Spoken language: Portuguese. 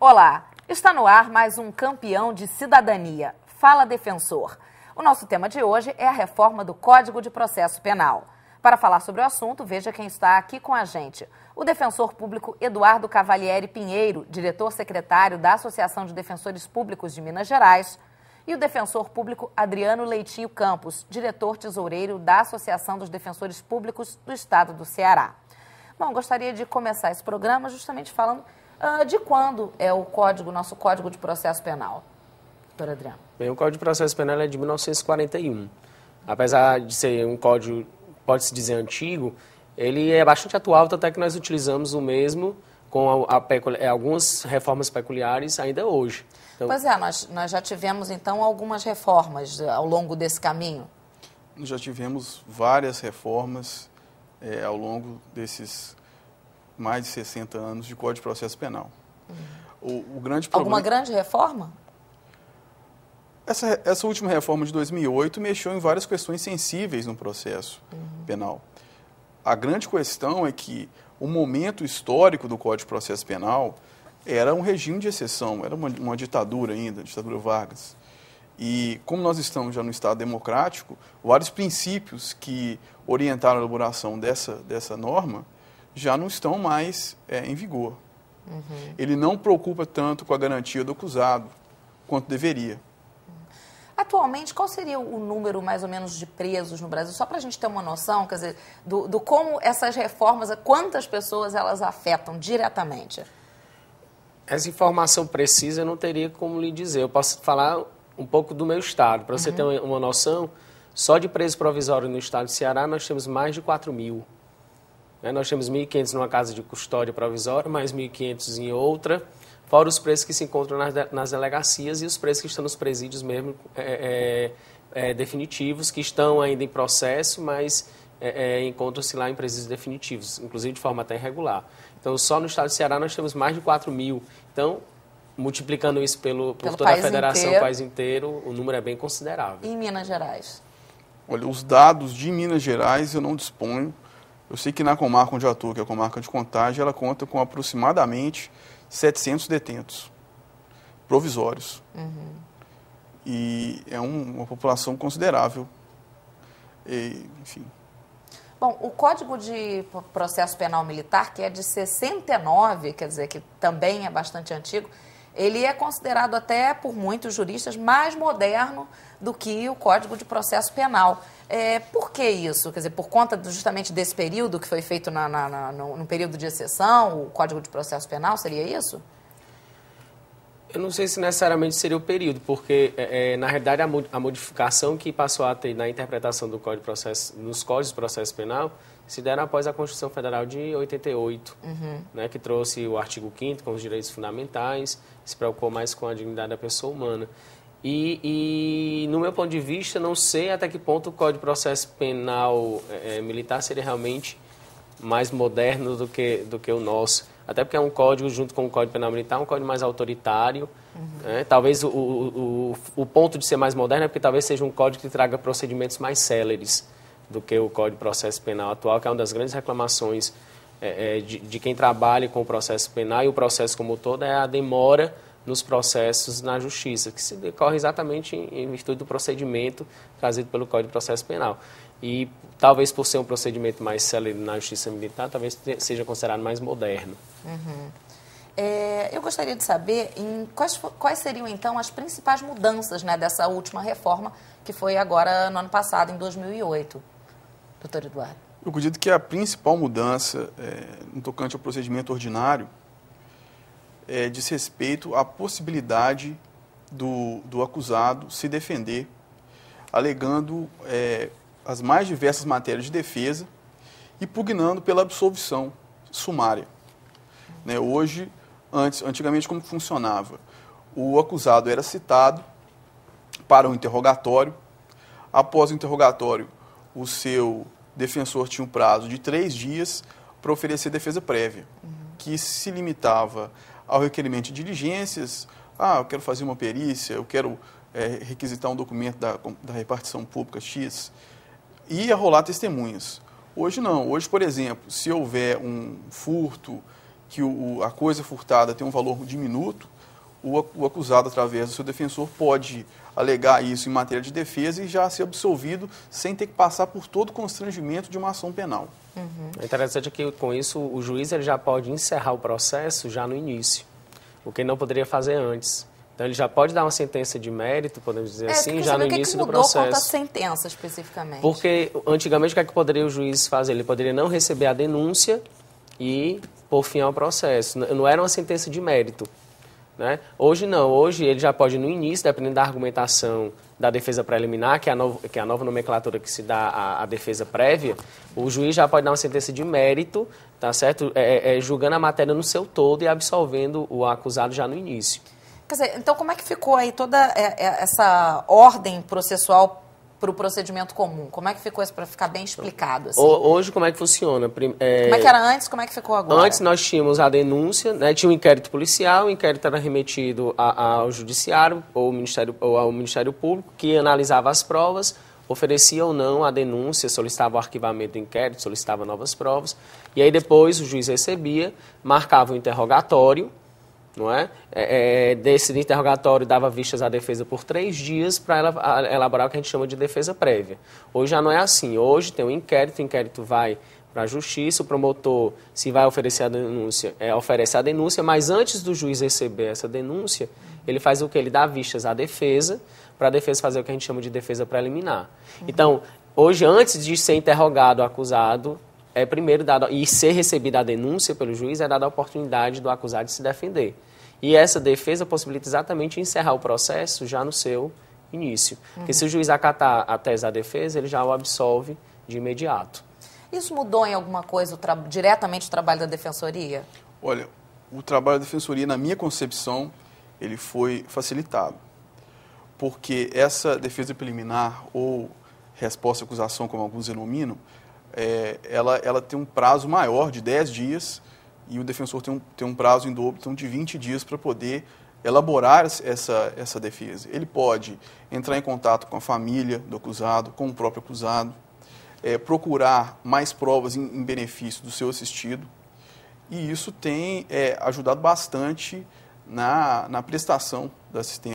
Olá, está no ar mais um Campeão de Cidadania. Fala, defensor. O nosso tema de hoje é a reforma do Código de Processo Penal. Para falar sobre o assunto, veja quem está aqui com a gente. O defensor público Eduardo Cavalieri Pinheiro, diretor-secretário da Associação de Defensores Públicos de Minas Gerais, e o defensor público Adriano Leitinho Campos, diretor-tesoureiro da Associação dos Defensores Públicos do Estado do Ceará. Bom, gostaria de começar esse programa justamente falando de quando é o nosso Código de Processo Penal. Doutor Adriano. Bem, o Código de Processo Penal é de 1941. Apesar de ser um código, pode-se dizer, antigo, ele é bastante atual, tanto é que nós utilizamos o mesmo com algumas reformas peculiares ainda hoje. Então, pois é, nós já tivemos, então, algumas reformas ao longo desse caminho. Já tivemos várias reformas ao longo desses mais de 60 anos de Código de Processo Penal. O grande problema... Alguma grande reforma? Essa última reforma de 2008 mexeu em várias questões sensíveis no processo penal. A grande questão é que o momento histórico do Código de Processo Penal era um regime de exceção, era uma ditadura ainda, ditadura Vargas. E como nós estamos já no Estado democrático, vários princípios que orientaram a elaboração dessa norma já não estão mais em vigor. Ele não preocupa tanto com a garantia do acusado quanto deveria. Atualmente, qual seria o número, mais ou menos, de presos no Brasil? Só para a gente ter uma noção, quer dizer, do como essas reformas, quantas pessoas elas afetam diretamente? Essa informação precisa eu não teria como lhe dizer. Eu posso falar um pouco do meu estado. Para você ter uma noção, só de presos provisórios no estado do Ceará, nós temos mais de 4.000. Nós temos 1.500 numa casa de custódia provisória, mais 1.500 em outra, fora os presos que se encontram nas delegacias e os presos que estão nos presídios mesmo definitivos, que estão ainda em processo, mas encontram-se lá em presídios definitivos, inclusive de forma até irregular. Então, só no estado do Ceará nós temos mais de 4.000. Então, multiplicando isso por toda a federação, o país inteiro, o número é bem considerável. E em Minas Gerais? Olha, os dados de Minas Gerais eu não disponho. Eu sei que na comarca onde eu atuo, que é a comarca de Contagem, ela conta com aproximadamente 700 detentos provisórios. E é uma população considerável. Enfim. Bom, o Código de Processo Penal Militar, que é de 69, quer dizer, que também é bastante antigo, ele é considerado até por muitos juristas mais moderno do que o Código de Processo Penal. Por que isso? Quer dizer, por conta justamente desse período que foi feito no período de exceção, o Código de Processo Penal, seria isso? Eu não sei se necessariamente seria o período, porque, na realidade, a modificação que passou a ter na interpretação do Código de Processo, nos Códigos de Processo Penal, se deram após a Constituição Federal de 88, que trouxe o artigo 5º com os direitos fundamentais, se preocupou mais com a dignidade da pessoa humana. E no meu ponto de vista, não sei até que ponto o Código de Processo Penal militar seria realmente mais moderno do que o nosso. Até porque é um código, junto com o Código Penal Militar, um código mais autoritário. Talvez o ponto de ser mais moderno é porque talvez seja um código que traga procedimentos mais céleres do que o Código de Processo Penal atual, que é uma das grandes reclamações de quem trabalha com o processo penal e o processo como todo é a demora nos processos na justiça, que se decorre exatamente em virtude do procedimento trazido pelo Código de Processo Penal. E talvez por ser um procedimento mais célere na justiça militar, talvez seja considerado mais moderno. Eu gostaria de saber quais seriam, então, as principais mudanças, né, dessa última reforma, que foi agora no ano passado, em 2008. Doutor Eduardo. Eu acredito que a principal mudança no tocante ao procedimento ordinário diz respeito à possibilidade do acusado se defender, alegando as mais diversas matérias de defesa e pugnando pela absolvição sumária. Hoje, antigamente, como funcionava? O acusado era citado para um interrogatório. Após o interrogatório, o seu defensor tinha um prazo de 3 dias para oferecer defesa prévia, que se limitava ao requerimento de diligências, eu quero fazer uma perícia, eu quero requisitar um documento da repartição pública X, e ia rolar testemunhas. Hoje não. Hoje, por exemplo, se houver um furto, que a coisa furtada tem um valor diminuto, o acusado, através do seu defensor, pode alegar isso em matéria de defesa e já ser absolvido sem ter que passar por todo o constrangimento de uma ação penal. É interessante que, com isso, o juiz ele já pode encerrar o processo já no início, o que ele não poderia fazer antes. Então, ele já pode dar uma sentença de mérito, podemos dizer assim, já no início do processo. O que mudou quanto à sentença, especificamente? Porque, antigamente, o que é que poderia o juiz fazer? Ele poderia não receber a denúncia e pôr fim ao processo. Não era uma sentença de mérito. Né? Hoje não, hoje ele já pode, no início, dependendo da argumentação da defesa preliminar, que é a nova nomenclatura que se dá à defesa prévia, o juiz já pode dar uma sentença de mérito, tá certo? Julgando a matéria no seu todo e absolvendo o acusado já no início. Quer dizer, então como é que ficou aí toda essa ordem processual para o procedimento comum? Como é que ficou isso para ficar bem explicado? Assim? Hoje, como é que funciona? Como é que era antes, como é que ficou agora? Antes nós tínhamos a denúncia, né, tinha um inquérito policial, o inquérito era remetido ao judiciário ou ao Ministério Público, que analisava as provas, oferecia ou não a denúncia, solicitava o arquivamento do inquérito, solicitava novas provas, e aí depois o juiz recebia, marcava o interrogatório, não é? Desse interrogatório dava vistas à defesa por 3 dias para ela elaborar o que a gente chama de defesa prévia. Hoje já não é assim. Hoje tem um inquérito, o inquérito vai para a justiça, o promotor, se vai oferecer a denúncia, oferece a denúncia, mas antes do juiz receber essa denúncia, ele faz o quê? Ele dá vistas à defesa, para a defesa fazer o que a gente chama de defesa preliminar. Então, hoje, antes de ser interrogado o acusado, primeiro dado, e ser recebida a denúncia pelo juiz, é dada a oportunidade do acusado de se defender. E essa defesa possibilita exatamente encerrar o processo já no seu início. Porque se o juiz acatar a tese da defesa, ele já o absolve de imediato. Isso mudou em alguma coisa diretamente o trabalho da Defensoria? Olha, o trabalho da Defensoria, na minha concepção, ele foi facilitado. Porque essa defesa preliminar ou resposta à acusação, como alguns denominam, ela tem um prazo maior de 10 dias e o defensor tem um prazo em dobro, então, de 20 dias para poder elaborar essa defesa. Ele pode entrar em contato com a família do acusado, com o próprio acusado, procurar mais provas em benefício do seu assistido, e isso tem ajudado bastante na prestação da assistência